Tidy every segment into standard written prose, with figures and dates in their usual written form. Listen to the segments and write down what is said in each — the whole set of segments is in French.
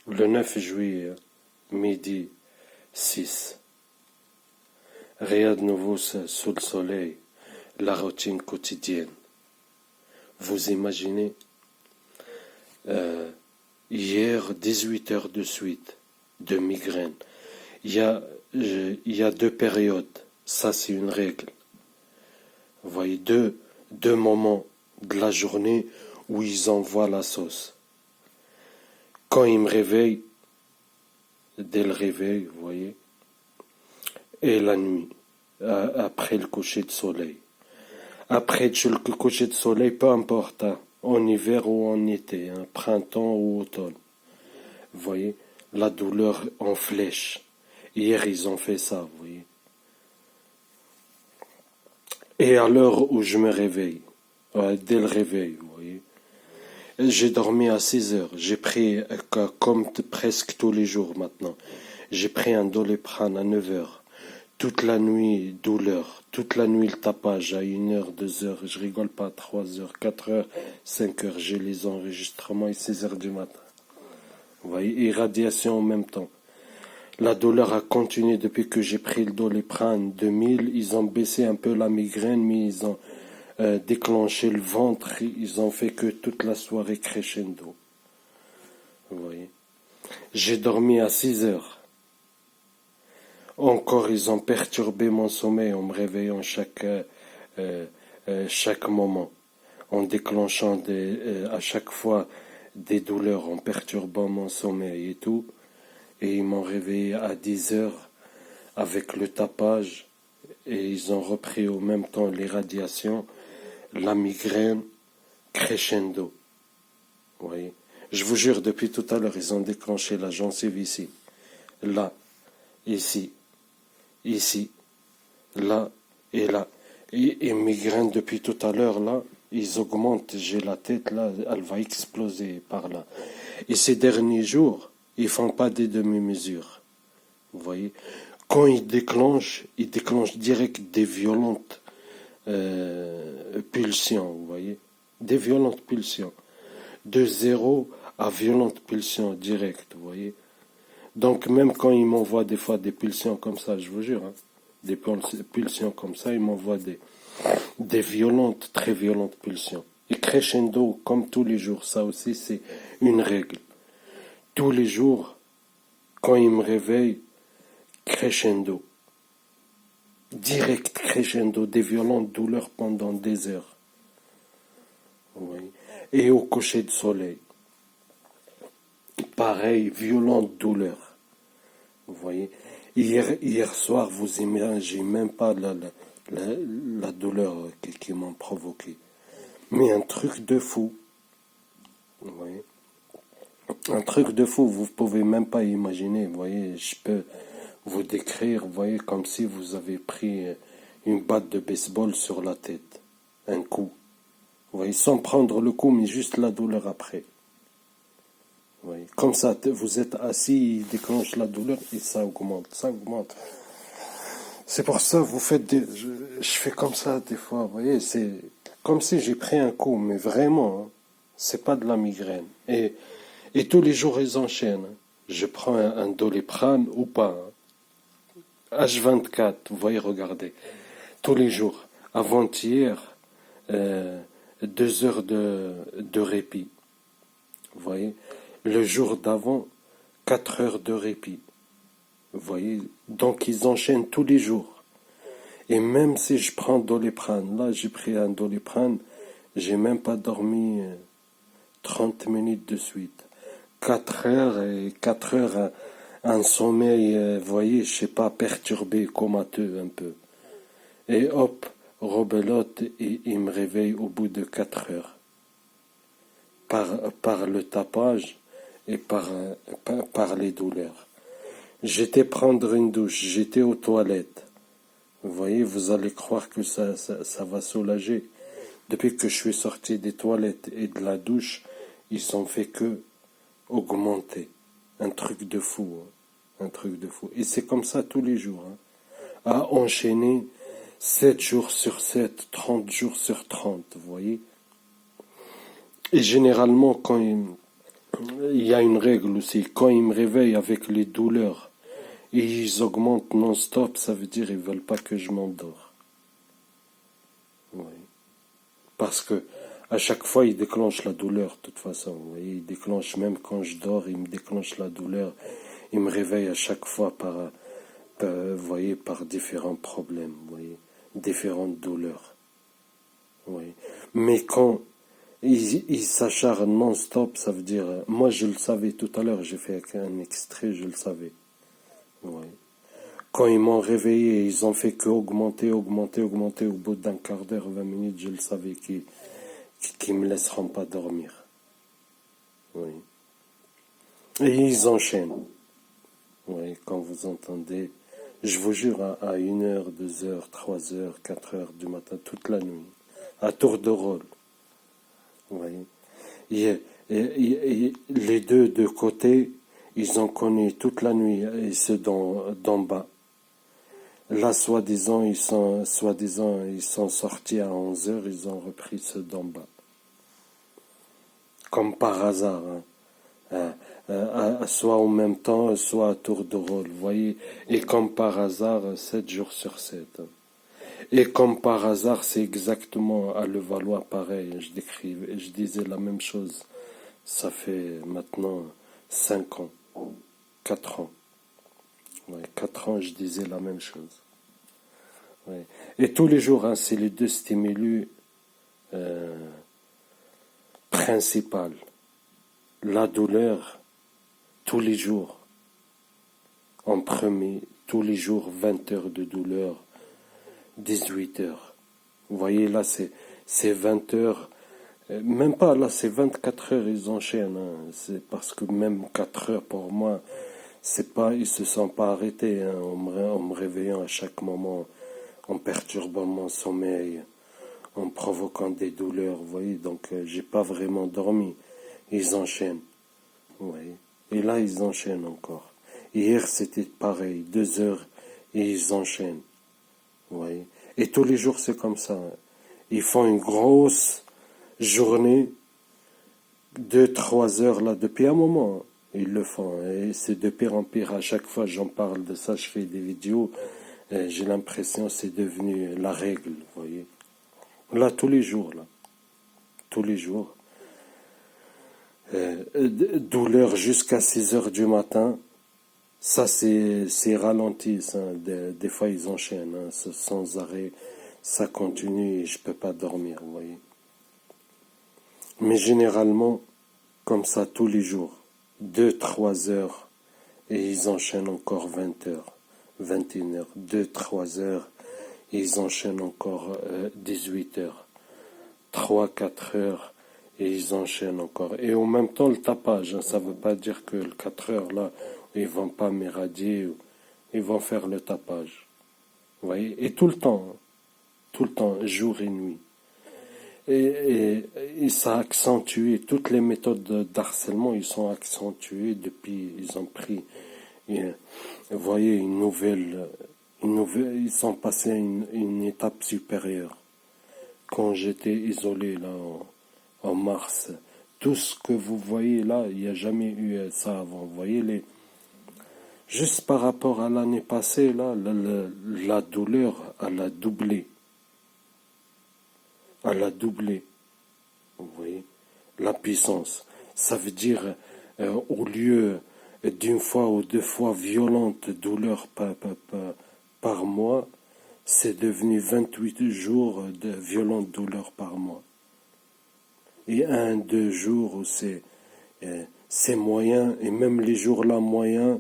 Le 9 juillet, midi 6. Rien de nouveau sous le soleil, la routine quotidienne. Vous imaginez, hier 18 heures de suite de migraine. Il y a deux périodes, ça c'est une règle. Vous voyez, deux moments de la journée où ils envoient la sauce. Quand ils me réveillent, dès le réveil, vous voyez, et la nuit, après le coucher de soleil. Après le coucher de soleil, peu importe, hein, en hiver ou en été, hein, printemps ou automne. Vous voyez, la douleur en flèche. Hier, ils ont fait ça, vous voyez. Et à l'heure où je me réveille, dès le réveil, vous voyez, j'ai dormi à 6 heures. J'ai pris, comme presque tous les jours maintenant, j'ai pris un Doliprane à 9 heures. Toute la nuit, douleur. Toute la nuit, le tapage à 1 heure, 2 heures. Je rigole pas, 3 heures, 4 heures, 5 heures. J'ai les enregistrements et 6 heures du matin. Vous voyez, irradiation en même temps. La douleur a continué depuis que j'ai pris le Doliprane 2000. Ils ont baissé un peu la migraine, mais ils ont déclenché le ventre. Ils ont fait que toute la soirée crescendo. Vous voyez. J'ai dormi à 6 heures. Encore, ils ont perturbé mon sommeil en me réveillant chaque moment, en déclenchant à chaque fois des douleurs, en perturbant mon sommeil et tout. Et ils m'ont réveillé à 10 heures avec le tapage et ils ont repris au même temps les radiations, la migraine, crescendo. Vous voyez. Je vous jure, depuis tout à l'heure, ils ont déclenché la gencive ici, là, ici, là et là. Et migraine depuis tout à l'heure, là, ils augmentent. J'ai la tête, là, elle va exploser par là. Et ces derniers jours, ils font pas des demi-mesures. Vous voyez. Quand ils déclenchent direct des violentes pulsions, vous voyez. Des violentes pulsions. De 0 à violentes pulsions directes, vous voyez. Donc même quand ils m'envoient des fois des pulsions comme ça, je vous jure, hein, des pulsions comme ça, ils m'envoient des violentes, très violentes pulsions. Et crescendo comme tous les jours, ça aussi c'est une règle. Tous les jours, quand ils me réveillent, crescendo. Direct crescendo, des violentes douleurs pendant des heures. Oui. Et au coucher de soleil, pareil, violente douleur. Vous voyez. Hier soir, vous imaginez même pas la douleur qu'ils m'ont provoqué. Mais un truc de fou. Vous voyez. Un truc de fou, vous pouvez même pas imaginer. Vous voyez, je peux vous décrire, vous voyez, comme si vous avez pris une batte de baseball sur la tête. Un coup. Vous voyez, sans prendre le coup, mais juste la douleur après. Vous voyez, comme ça, vous êtes assis, il déclenche la douleur et ça augmente, ça augmente. C'est pour ça, vous faites je fais comme ça des fois, vous voyez, c'est comme si j'ai pris un coup, mais vraiment, hein, c'est pas de la migraine. Et tous les jours, ils enchaînent. Hein. Je prends un Doliprane ou pas. Hein. H24, vous voyez, regardez. Tous les jours. Avant-hier, 2 heures de répit. Vous voyez. Le jour d'avant, 4 heures de répit. Vous voyez. Donc, ils enchaînent tous les jours. Et même si je prends Doliprane, là, j'ai pris un Doliprane, j'ai même pas dormi 30 minutes de suite. 4 heures et 4 heures, un sommeil, vous voyez, je sais pas, perturbé, comateux un peu. Et hop, rebelote, et il me réveille au bout de 4 heures. Par le tapage et par les douleurs. J'étais prendre une douche, j'étais aux toilettes. Vous voyez, vous allez croire que ça va soulager. Depuis que je suis sorti des toilettes et de la douche, ils ont fait que augmenter. Un truc de fou. Hein. Un truc de fou. Et c'est comme ça tous les jours. Hein. À enchaîner 7 jours sur 7, 30 jours sur 30, vous voyez. Et généralement, il y a une règle aussi. Quand ils me réveillent avec les douleurs et ils augmentent non-stop, ça veut dire qu'ils veulent pas que je m'endors. Oui. Parce que à chaque fois, ils déclenchent la douleur, de toute façon. Vous voyez, ils déclenchent même quand je dors, ils me déclenchent la douleur. Ils me réveillent à chaque fois vous voyez, par différents problèmes, vous voyez, différentes douleurs. Oui. Mais quand ils s'acharnent non-stop, ça veut dire, moi je le savais tout à l'heure, j'ai fait un extrait, je le savais. Oui. Quand ils m'ont réveillé, ils ont fait que augmenter, augmenter, augmenter. Au bout d'un quart d'heure, 20 minutes, je le savais qu'ils me laisseront pas dormir. Oui. Et ils enchaînent. Oui, quand vous entendez, je vous jure, à 1 heure, 2 heures, 3 heures, 4 heures du matin, toute la nuit, à tour de rôle. Oui. Et les deux de côté, ils ont connu toute la nuit, et ceux d'en bas. Là, soi-disant, ils sont sortis à 11 heures, ils ont repris ceux d'en bas. Comme par hasard, hein. Soit en même temps, soit à tour de rôle, vous voyez. Et comme par hasard, 7 jours sur 7. Et comme par hasard, c'est exactement à Levallois pareil. Je disais la même chose. Ça fait maintenant 5 ans, 4 ans. Ouais, 4 ans, je disais la même chose. Ouais. Et tous les jours, hein, c'est les deux stimulus principaux. La douleur, tous les jours. En premier, tous les jours, 20 heures de douleur, 18 heures. Vous voyez, là, c'est 20 heures. Même pas, là, c'est 24 heures, ils enchaînent. Hein. C'est parce que même 4 heures, pour moi, c'est pas, ils se sont pas arrêtés, hein, en me réveillant à chaque moment, en perturbant mon sommeil, en provoquant des douleurs, vous voyez. Donc, j'ai pas vraiment dormi. Ils enchaînent, vous voyez. Et là, ils enchaînent encore. Hier, c'était pareil, 2 heures, et ils enchaînent, vous voyez. Et tous les jours, c'est comme ça. Ils font une grosse journée, 2, 3 heures, là, depuis un moment. Ils le font. Et c'est de pire en pire. À chaque fois, j'en parle de ça, je fais des vidéos. J'ai l'impression que c'est devenu la règle, vous voyez. Là, tous les jours, là. Tous les jours. Douleur jusqu'à 6 heures du matin. Ça, c'est ralenti. Ça. Des fois, ils enchaînent. Hein, sans arrêt. Ça continue et je peux pas dormir, vous voyez. Mais généralement, comme ça, tous les jours. 2, 3 heures. Et ils enchaînent encore 20 heures. 21 heures. 2, 3 heures. Et ils enchaînent encore 18 heures. 3, 4 heures. Et ils enchaînent encore. Et en même temps, le tapage. Hein, ça ne veut pas dire que le 4 heures, là, ils vont pas m'éradier. Ils vont faire le tapage. Vous voyez. Et tout le temps. Hein, tout le temps, jour et nuit. Et ça a accentué. Toutes les méthodes d'harcèlement, ils sont accentués depuis. Ils ont pris, vous voyez, une nouvelle. Ils sont passés à une étape supérieure. Quand j'étais isolé là en mars, tout ce que vous voyez là, il n'y a jamais eu ça avant. Vous voyez juste par rapport à l'année passée là, la douleur, elle a doublé. Elle a doublé. Vous voyez, la puissance. Ça veut dire, au lieu d'une fois ou 2 fois violente douleur par mois, c'est devenu 28 jours de violente douleur par mois. Et 1, 2 jours où c'est moyen, et même les jours-là moyens,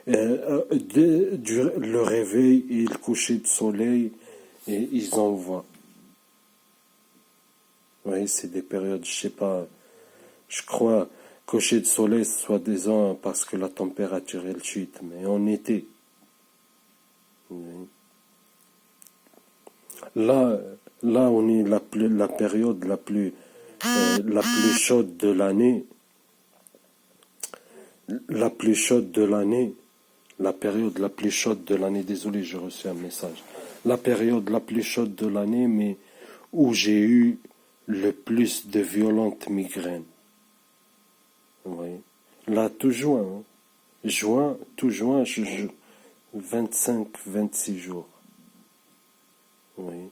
le réveil et le coucher de soleil, et ils envoient. Vous voyez, c'est des périodes, je sais pas, je crois, coucher de soleil, soi-disant, parce que la température, elle chute, mais en été. Là, on est la période la plus chaude de l'année. La plus chaude de l'année. La période la plus chaude de l'année. Désolé, j'ai reçu un message. La période la plus chaude de l'année, mais où j'ai eu le plus de violentes migraines. Vous voyez. Là, tout juin, hein. Tout juin, 25, 26 jours. Oui.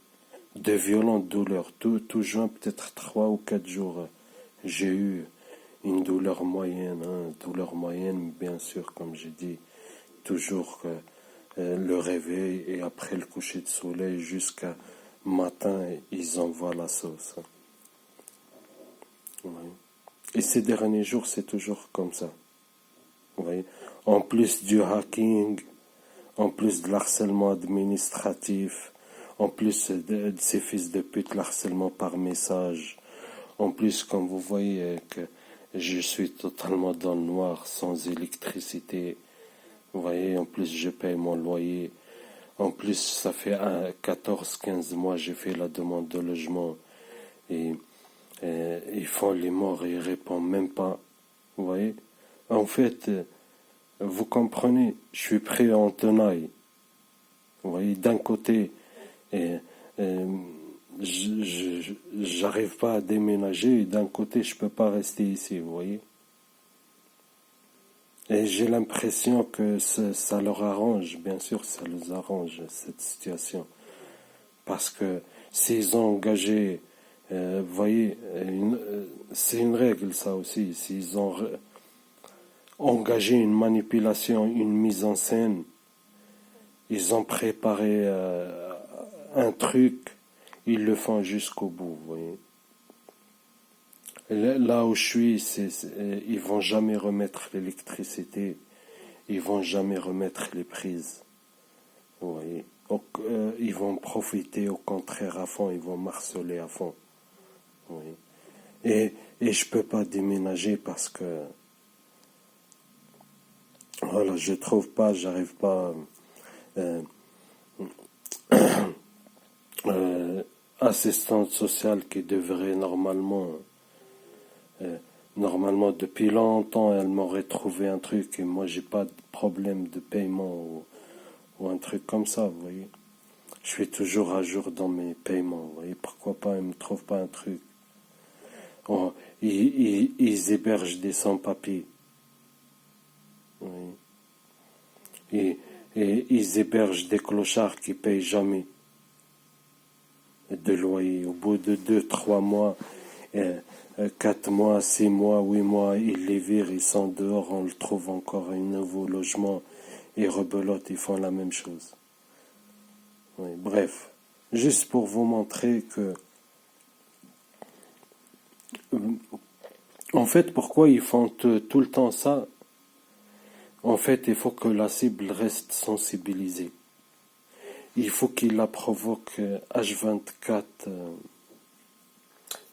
De violentes douleurs. Tout juin, peut-être 3 ou 4 jours. J'ai eu une douleur moyenne, hein. Douleur moyenne, bien sûr, comme j'ai dit, toujours le réveil et après le coucher de soleil jusqu'à matin, ils envoient la sauce, hein. Oui. Et ces derniers jours, c'est toujours comme ça. Vous voyez. En plus du hacking, en plus de l'harcèlement administratif, en plus de ces fils de pute, l'harcèlement par message, en plus, comme vous voyez que je suis totalement dans le noir, sans électricité, vous voyez, en plus je paye mon loyer, en plus ça fait 14, 15 mois j'ai fait la demande de logement, et, ils font les morts et ils répondent même pas, vous voyez. En fait, vous comprenez, je suis pris en tenaille. Vous voyez, d'un côté, et, j'arrive pas à déménager, et d'un côté, je peux pas rester ici, vous voyez. Et j'ai l'impression que ça leur arrange, bien sûr, ça les arrange, cette situation. Parce que s'ils ont engagé, vous voyez, c'est une règle, ça aussi, s'ils ont engagé une manipulation, une mise en scène, ils ont préparé un truc, ils le font jusqu'au bout, vous voyez. Là où je suis, ils vont jamais remettre l'électricité, ils vont jamais remettre les prises, vous voyez. Ils vont profiter au contraire à fond, ils vont marceler à fond, vous voyez. Et je peux pas déménager parce que, voilà, je trouve pas, j'arrive pas. Euh, Assistante sociale qui devrait normalement depuis longtemps elle m'aurait trouvé un truc et moi j'ai pas de problème de paiement ou un truc comme ça, vous voyez. Je suis toujours à jour dans mes paiements, vous voyez. Pourquoi pas elle me trouve pas un truc. Oh, ils hébergent des sans-papiers, vous voyez. Et ils hébergent des clochards qui payent jamais de loyer. Au bout de 2, 3 mois, 4 mois, 6 mois, 8 mois, ils les virent, ils sont dehors, on le trouve encore un nouveau logement, et rebelote, ils font la même chose. Oui, bref, juste pour vous montrer que, en fait, pourquoi ils font tout le temps ça? En fait, il faut que la cible reste sensibilisée. Il faut qu'il la provoque H24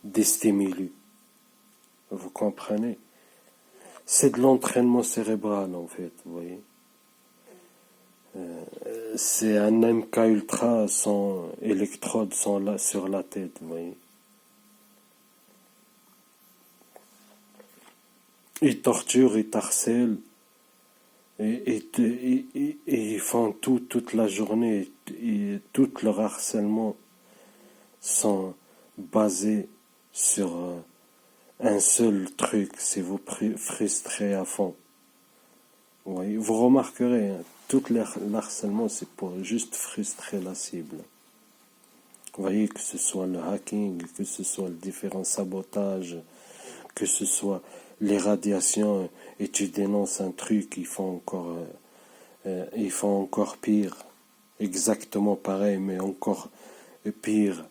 des stimuli. Vous comprenez? C'est de l'entraînement cérébral, en fait, vous voyez. C'est un MK Ultra sans électrode sur la tête, vous voyez. Ils torturent, ils harcèlent, et ils font toute la journée, et tout leur harcèlement sont basés sur un seul truc, c'est vous frustrer à fond. Vous voyez, vous remarquerez, hein, tout l'harcèlement, c'est pour juste frustrer la cible. Vous voyez, que ce soit le hacking, que ce soit le différent sabotage, que ce soit les radiations, et tu dénonces un truc, ils font encore pire. Exactement pareil, mais encore pire.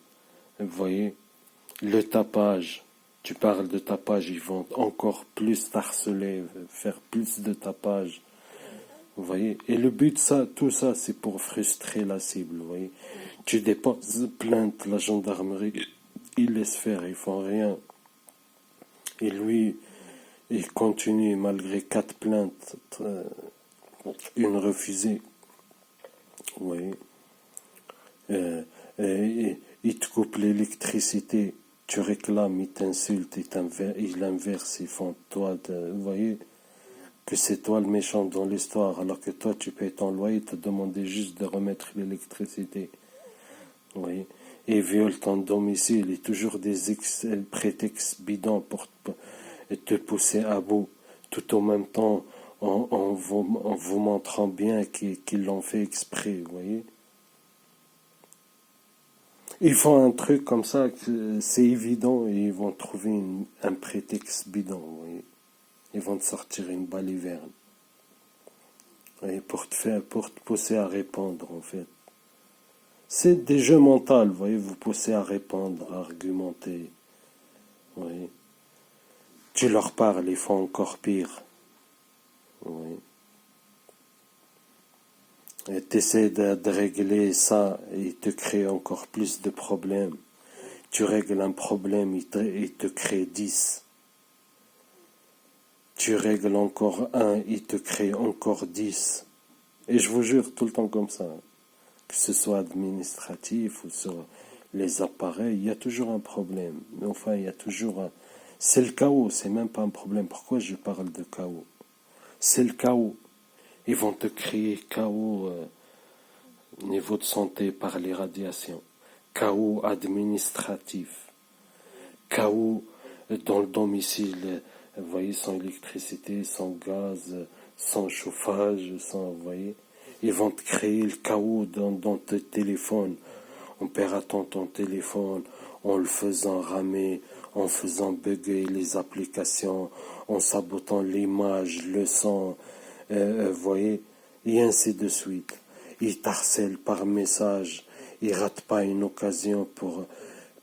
Vous voyez, le tapage. Tu parles de tapage, ils vont encore plus t'harceler, faire plus de tapage. Vous voyez, et le but, tout ça, c'est pour frustrer la cible. Vous voyez, tu déposes plainte, la gendarmerie, ils laissent faire, ils font rien. Et lui, il continue malgré 4 plaintes, une refusée. Vous voyez, il te coupe l'électricité, tu réclames, il t'insulte, il inverse, ils font toi, vous voyez, que c'est toi le méchant dans l'histoire, alors que toi tu payes ton loyer, te demandé juste de remettre l'électricité. Vous voyez, et viole ton domicile, et toujours des prétextes bidons et te pousser à bout, tout en même temps en vous montrant bien qu'ils l'ont fait exprès, vous voyez. Ils font un truc comme ça, c'est évident, et ils vont trouver un prétexte bidon, vous voyez. Ils vont te sortir une baliverne. Et pour te pousser à répondre, en fait. C'est des jeux mentaux, vous voyez, vous poussez à répondre, à argumenter, vous voyez. Tu leur parles, ils font encore pire, vous voyez. Et t'essaies de régler ça, et ils te créent encore plus de problèmes. Tu règles un problème, il te crée 10. Tu règles encore un, il te crée encore 10. Et je vous jure, tout le temps comme ça. Que ce soit administratif ou sur les appareils, il y a toujours un problème. Mais enfin, il y a toujours un... C'est le chaos, c'est même pas un problème. Pourquoi je parle de chaos? C'est le chaos. Ils vont te créer chaos au niveau de santé par les radiations. Chaos administratif. Chaos dans le domicile, vous voyez, sans électricité, sans gaz, sans chauffage, sans, vous voyez. Ils vont te créer le chaos dans tes téléphones, en piratant ton téléphone, en le faisant ramer, en faisant bugger les applications, en sabotant l'image, le son, vous voyez, et ainsi de suite. Ils t'harcèlent par message, ils ratent pas une occasion pour,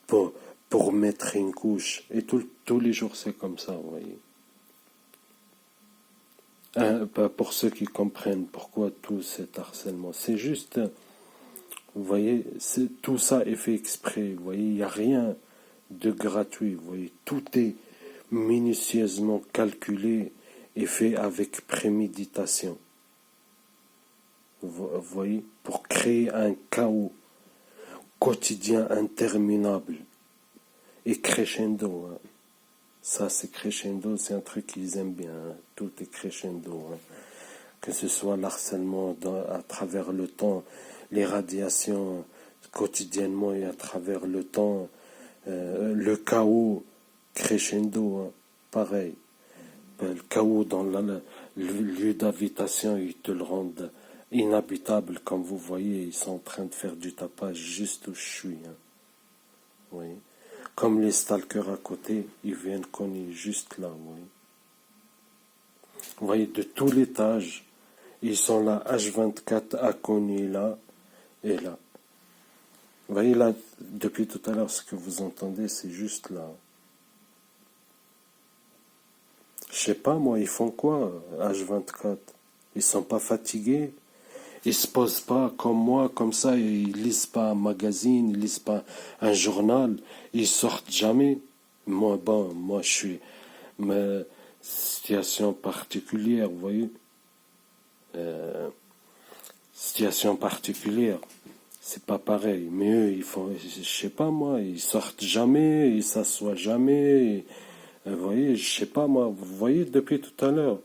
pour mettre une couche. Et tous les jours, c'est comme ça, vous voyez. Pour ceux qui comprennent pourquoi tout cet harcèlement, c'est juste, vous voyez, tout ça est fait exprès, vous voyez, il n'y a rien de gratuit, vous voyez, tout est minutieusement calculé et fait avec préméditation. Vous voyez, pour créer un chaos quotidien interminable et crescendo. Hein. Ça, c'est crescendo, c'est un truc qu'ils aiment bien. Hein. Tout est crescendo. Hein. Que ce soit l'harcèlement à travers le temps, les radiations quotidiennement et à travers le temps, le chaos crescendo, hein. Pareil. Le chaos dans le lieu d'habitation, ils te le rendent inhabitable. Comme vous voyez, ils sont en train de faire du tapage juste où je suis. Hein. Oui. Comme les stalkers à côté, ils viennent cogner juste là. Oui. Vous voyez, de tout l'étage, ils sont là, H24 à cogner là et là. Vous voyez là, depuis tout à l'heure, ce que vous entendez, c'est juste là. Je sais pas, moi, ils font quoi, H24? Ils sont pas fatigués? Ils se posent pas comme moi, comme ça, ils lisent pas un magazine, ils lisent pas un journal, ils sortent jamais. Moi, bon, moi, je suis ma situation particulière, vous voyez. Situation particulière, c'est pas pareil. Mais eux, ils font, je sais pas moi, ils sortent jamais, ils s'assoient jamais. Vous voyez, je sais pas moi, vous voyez depuis tout à l'heure.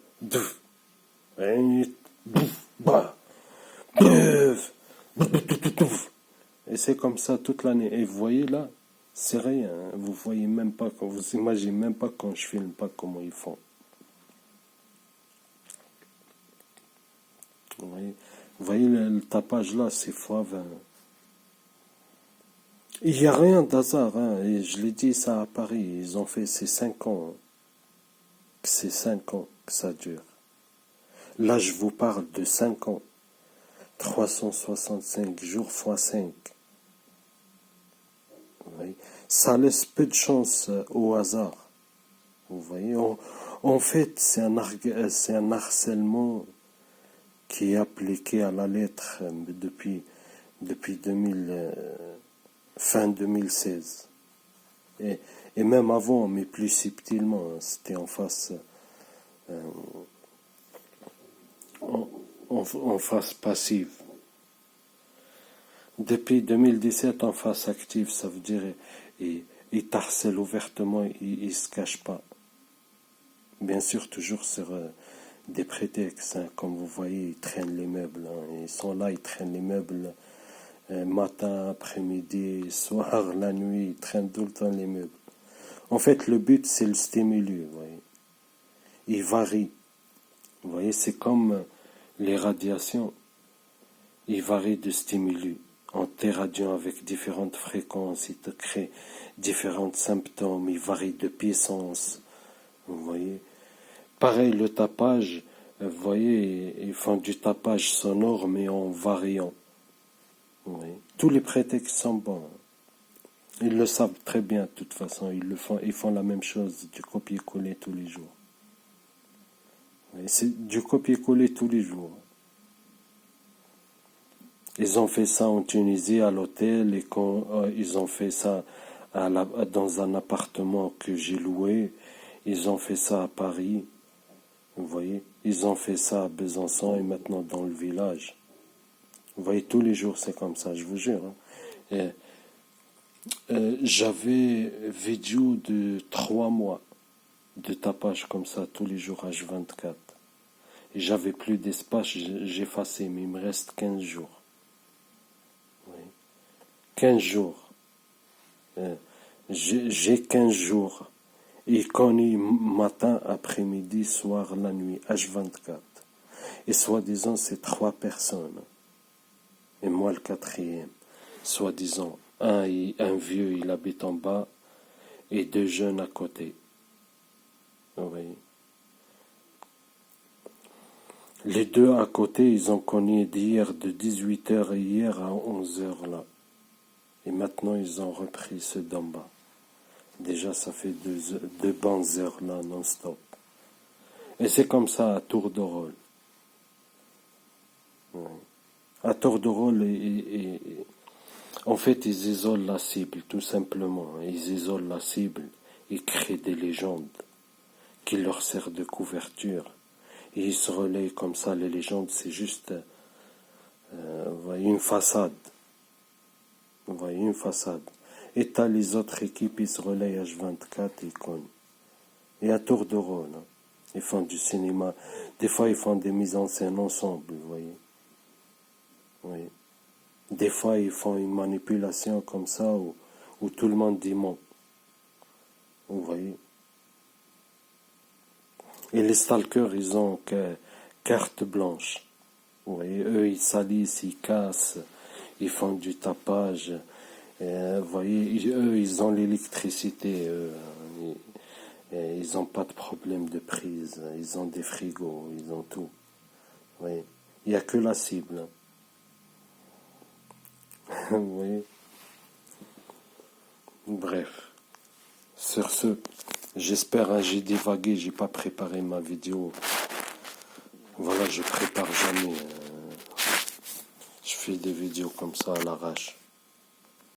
Et c'est comme ça toute l'année. Et vous voyez là, c'est rien. Hein. Vous voyez même pas, vous imaginez même pas quand je filme pas comment ils font. Vous voyez le tapage là, c'est x20. Il n'y a rien d'hasard. Hein. Et je l'ai dit ça à Paris. Ils ont fait ces 5 ans. Hein. C'est 5 ans que ça dure. Là, je vous parle de 5 ans. 365 jours x 5. Ça laisse peu de chance au hasard. Vous voyez, en fait, c'est un harcèlement qui est appliqué à la lettre depuis 2000, fin 2016. Et même avant, mais plus subtilement, hein, c'était en face, en face passive. Depuis 2017, en face active, ça veut dire il t'harcèle ouvertement, il se cache pas. Bien sûr, toujours sur des prétextes. Hein, comme vous voyez, ils traînent les meubles. Hein, ils sont là, ils traînent les meubles matin, après-midi, soir, la nuit. Ils traînent tout le temps les meubles. En fait, le but, c'est le stimulus. Vous voyez. il varie. Vous voyez, c'est comme les radiations. Il varie de stimuli. En t'irradiant avec différentes fréquences, il te crée différents symptômes, il varie de puissance. Vous voyez. Pareil, le tapage, vous voyez, ils font du tapage sonore, mais en variant. Vous voyez. Tous les prétextes sont bons. Ils le savent très bien, de toute façon. Ils font la même chose, du copier-coller tous les jours. C'est du copier-coller tous les jours. Ils ont fait ça en Tunisie, à l'hôtel, et quand ils ont fait ça dans un appartement que j'ai loué, ils ont fait ça à Paris. Vous voyez, ils ont fait ça à Besançon et maintenant dans le village. Vous voyez, tous les jours c'est comme ça, je vous jure. Hein. J'avais vidéo de 3 mois de tapage comme ça tous les jours H24. Et j'avais plus d'espace, j'ai effacé, mais il me reste 15 jours. Oui. 15 jours. J'ai 15 jours. Et connu matin, après-midi, soir, la nuit, H24. Et soi-disant, c'est 3 personnes. Et moi, le 4e. Soi-disant, un vieux, il habite en bas, et 2 jeunes à côté. Vous voyez. Les 2 à côté, ils ont connu d'hier, de 18h hier à 11h là. Et maintenant, ils ont repris ceux d'en bas. Déjà, ça fait 2 bonnes heures là, non-stop. Et c'est comme ça à tour de rôle. Ouais. À tour de rôle, en fait, ils isolent la cible, tout simplement. Ils isolent la cible. Ils créent des légendes qui leur servent de couverture. Et ils se relayent comme ça. Les légendes, c'est juste une façade. Vous voyez, une façade. Et t'as les autres équipes, ils se relayent H24 et ils cognent. Et à tour de rôle. Hein. Ils font du cinéma. Des fois, ils font des mises en scène ensemble, vous voyez. Oui. Des fois, ils font une manipulation comme ça où tout le monde dit non. Vous voyez. Et les stalkers, ils ont carte blanche. Vous voyez, eux, ils salissent, ils cassent, ils font du tapage. Vous voyez, eux, ils ont l'électricité. Ils n'ont pas de problème de prise. Ils ont des frigos, ils ont tout. Vous voyez. Il n'y a que la cible. Vous voyez. Bref. Sur ce, j'espère, hein, j'ai divagué, j'ai pas préparé ma vidéo. Voilà, je prépare jamais. Je fais des vidéos comme ça à l'arrache.